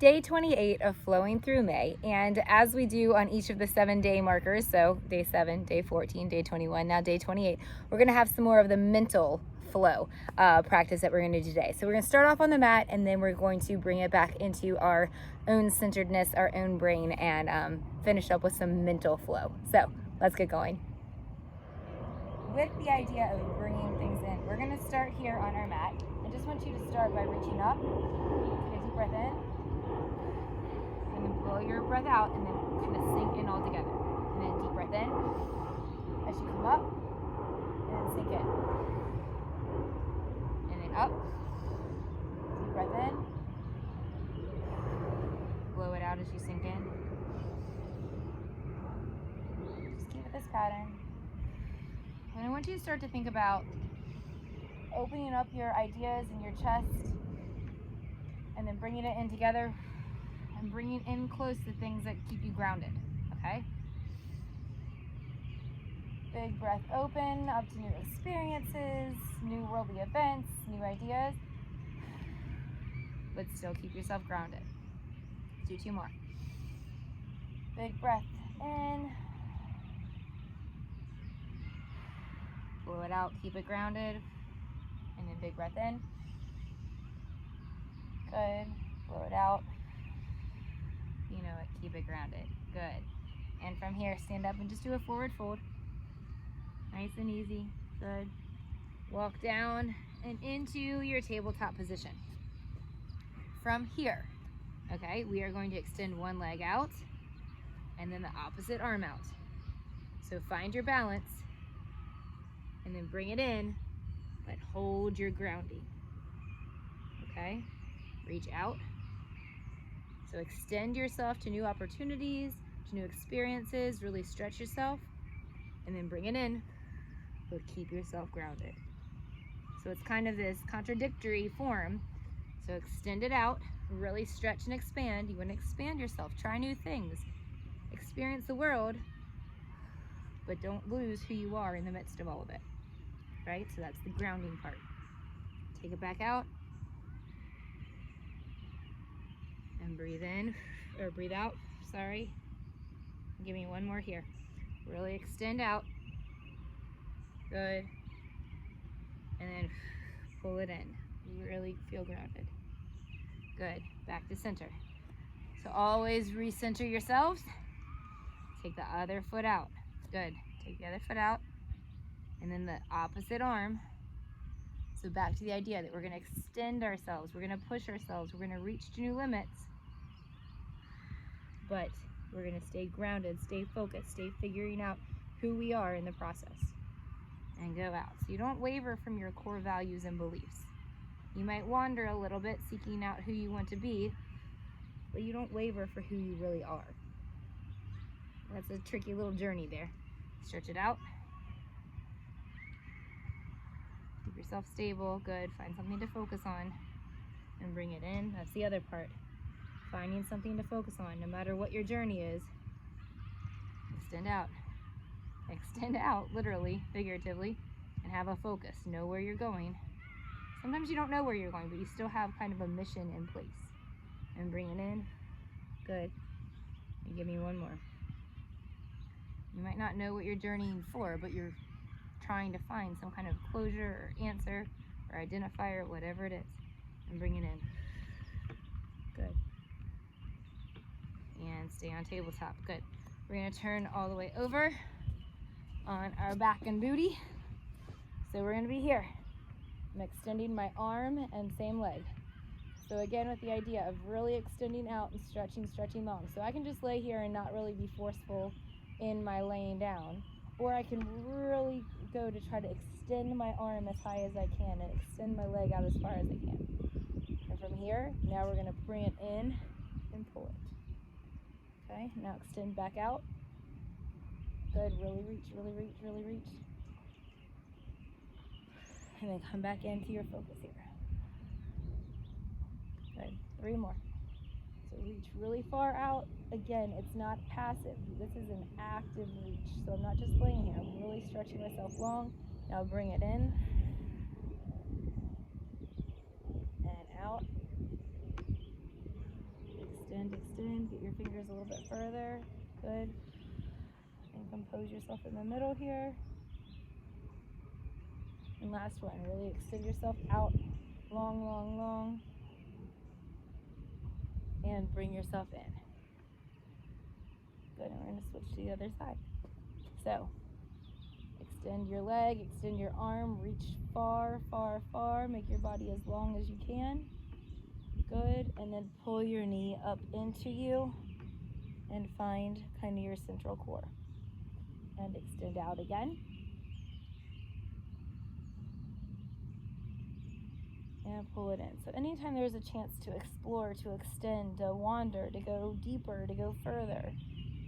day 28 of Flowing Through May, and as we do on each of the 7-day markers, so day 7, day 14, day 21, now day 28, we're going to have some more of the mental flow practice that we're going to do today. So we're going to start off on the mat, and then we're going to bring it back into our own centeredness, our own brain, and finish up with some mental flow. So let's get going. With the idea of bringing things in, we're going to start here on our mat. I just want you to start by reaching up, take a deep breath in, and then blow your breath out, and then kind of sink in all together. And then deep breath in as you come up, and then sink in. And then up, deep breath in, blow it out as you sink in. Just keep it this pattern. And I want you to start to think about opening up your ideas in your chest, and then bringing it in together, and bringing in close the things that keep you grounded, okay? Big breath open up to new experiences, new worldly events, new ideas, but still keep yourself grounded. Let's do 2 more. Big breath in, blow it out, keep it grounded, and then big breath in. Good, blow it out. You know it, keep it grounded. Good. And from here, stand up and just do a forward fold. Nice and easy. Good. Walk down and into your tabletop position. From here, okay, we are going to extend one leg out and then the opposite arm out. So find your balance and then bring it in, but hold your grounding. Okay? Reach out. So extend yourself to new opportunities, to new experiences, really stretch yourself, and then bring it in, but keep yourself grounded. So it's kind of this contradictory form. So extend it out, really stretch and expand. You want to expand yourself, try new things, experience the world, but don't lose who you are in the midst of all of it, right? So that's the grounding part. Take it back out. And breathe in, or breathe out, sorry. Give me one more here. Really extend out. Good. And then pull it in. Really feel grounded. Good. Back to center. So always recenter yourselves. Take the other foot out. Good. Take the other foot out. And then the opposite arm. So back to the idea that we're going to extend ourselves. We're going to push ourselves. We're going to reach to new limits. But we're going to stay grounded, stay focused, stay figuring out who we are in the process, and go out. So you don't waver from your core values and beliefs. You might wander a little bit seeking out who you want to be, but you don't waver for who you really are. That's a tricky little journey there. Stretch it out. Keep yourself stable. Good. Find something to focus on and bring it in. That's the other part. Finding something to focus on, no matter what your journey is. Extend out. Extend out, literally, figuratively, and have a focus. Know where you're going. Sometimes you don't know where you're going, but you still have kind of a mission in place. And bring it in. Good. And give me one more. You might not know what you're journeying for, but you're trying to find some kind of closure or answer or identifier, whatever it is. And bring it in. Good. And stay on tabletop. Good. We're going to turn all the way over on our back and booty. So we're going to be here. I'm extending my arm and same leg. So again, with the idea of really extending out and stretching long. So I can just lay here and not really be forceful in my laying down. Or I can really go to try to extend my arm as high as I can and extend my leg out as far as I can. And from here, now we're going to bring it in and pull it. Okay, now extend back out. Good, really reach, really reach, really reach. And then come back into your focus here. Good, 3 more. So reach really far out. Again, it's not passive. This is an active reach. So I'm not just laying here, I'm really stretching myself long. Now bring it in. And out. and extend. Get your fingers a little bit further. Good. And compose yourself in the middle here. And last one, really extend yourself out. Long, long, long. And bring yourself in. Good, and we're gonna switch to the other side. So, extend your leg, extend your arm, reach far, far, far. Make your body as long as you can. Good, and then pull your knee up into you and find kind of your central core. And extend out again. And pull it in. So anytime there's a chance to explore, to extend, to wander, to go deeper, to go further,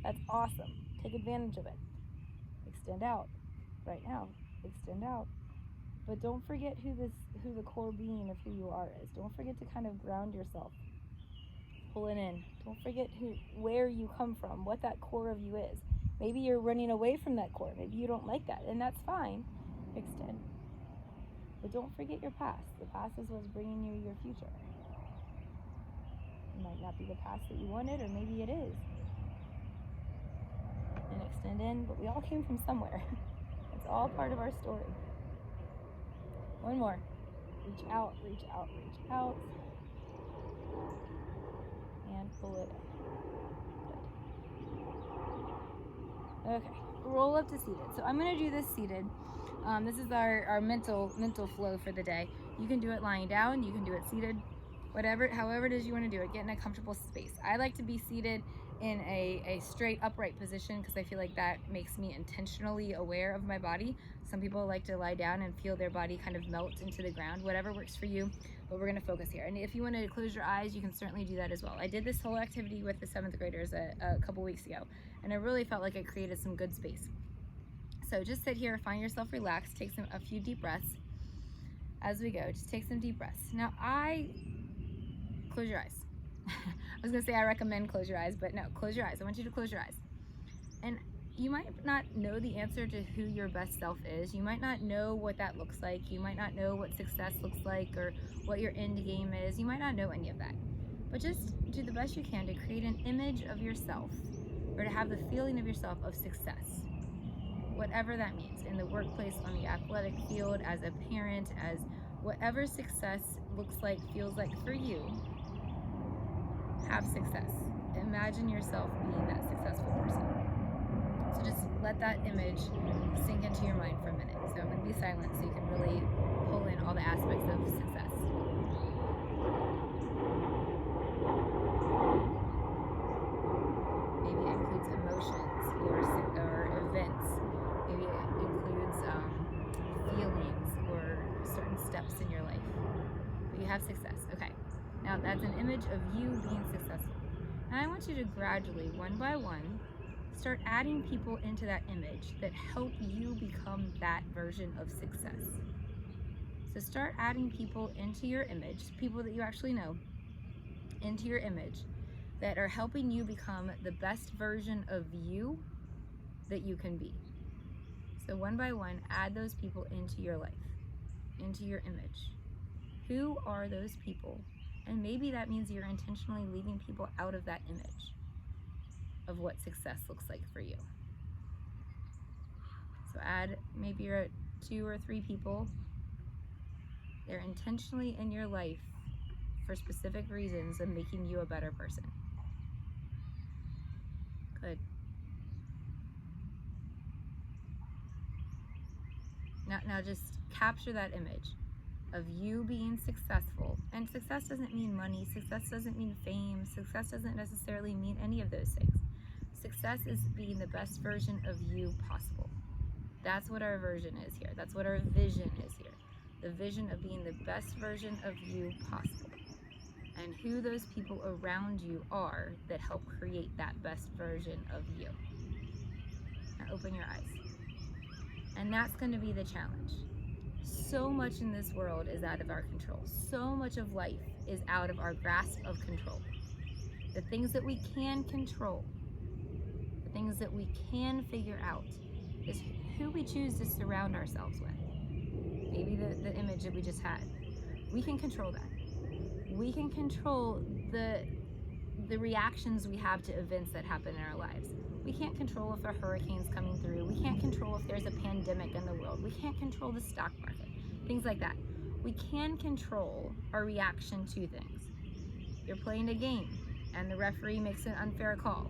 that's awesome. Take advantage of it. Extend out. Right now, extend out. But don't forget who the core being of who you are is. Don't forget to kind of ground yourself. Pull it in. Don't forget where you come from, what that core of you is. Maybe you're running away from that core. Maybe you don't like that, and that's fine. Extend. But don't forget your past. The past is what's bringing you your future. It might not be the past that you wanted, or maybe it is. And extend in, but we all came from somewhere. It's all part of our story. One more. Reach out, reach out, reach out. And pull it in. Good. Okay, roll up to seated. So I'm gonna do this seated. This is our mental flow for the day. You can do it lying down, you can do it seated, however it is you want to do it. Get in a comfortable space. I like to be seated in a straight upright position because I feel like that makes me intentionally aware of my body. Some people like to lie down and feel their body kind of melt into the ground. Whatever works for you, but we're going to focus here. And if you want to close your eyes, you can certainly do that as well. I did this whole activity with the 7th graders a couple weeks ago, and I really felt like it created some good space. So just sit here, find yourself relaxed, take a few deep breaths as we go. Just take some deep breaths. Now close your eyes. I was gonna say I recommend close your eyes, but no, close your eyes. I want you to close your eyes. And you might not know the answer to who your best self is. You might not know what that looks like. You might not know what success looks like or what your end game is. You might not know any of that. But just do the best you can to create an image of yourself, or to have the feeling of yourself of success. Whatever that means, in the workplace, on the athletic field, as a parent, as whatever success looks like, feels like for you, have success. Imagine yourself being that successful person. So just let that image sink into your mind for a minute. So I'm going to be silent so you can really pull in all the aspects of success. Maybe it includes emotions or events. Maybe it includes feelings or certain steps in your life. But you have success. Okay. Now that's an image of you being successful. And I want you to gradually, one by one, start adding people into that image that help you become that version of success. So start adding people into your image, people that you actually know, into your image that are helping you become the best version of you that you can be. So one by one, add those people into your life, into your image. Who are those people? And maybe that means you're intentionally leaving people out of that image of what success looks like for you. So add, maybe you're at 2 or 3 people. They're intentionally in your life for specific reasons of making you a better person. Good. Now just capture that image of you being successful. And success doesn't mean money. Success doesn't mean fame. Success doesn't necessarily mean any of those things. Success is being the best version of you possible. That's what our version is here. That's what our vision is here. The vision of being the best version of you possible. And who those people around you are that help create that best version of you. Now open your eyes. And that's going to be the challenge. So much in this world is out of our control. So much of life is out of our grasp of control. The things that we can control, the things that we can figure out, is who we choose to surround ourselves with. Maybe the image that we just had. We can control that. We can control the the reactions we have to events that happen in our lives. We can't control if a hurricane's coming through. We can't control if there's a pandemic in the world. We can't control the stock market, things like that. We can control our reaction to things. You're playing a game and the referee makes an unfair call.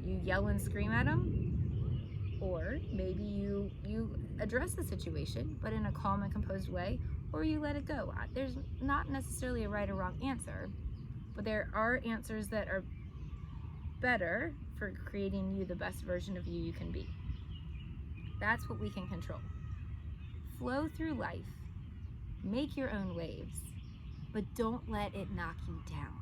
You yell and scream at him, or maybe you address the situation, but in a calm and composed way, or you let it go. There's not necessarily a right or wrong answer, but there are answers that are better for creating you the best version of you can be. That's what we can control. Flow through life, make your own waves, but don't let it knock you down.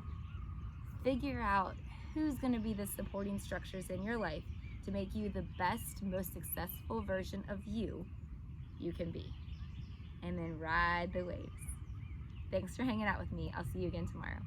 Figure out who's going to be the supporting structures in your life to make you the best, most successful version of you can be. And then ride the waves. Thanks for hanging out with me. I'll see you again tomorrow.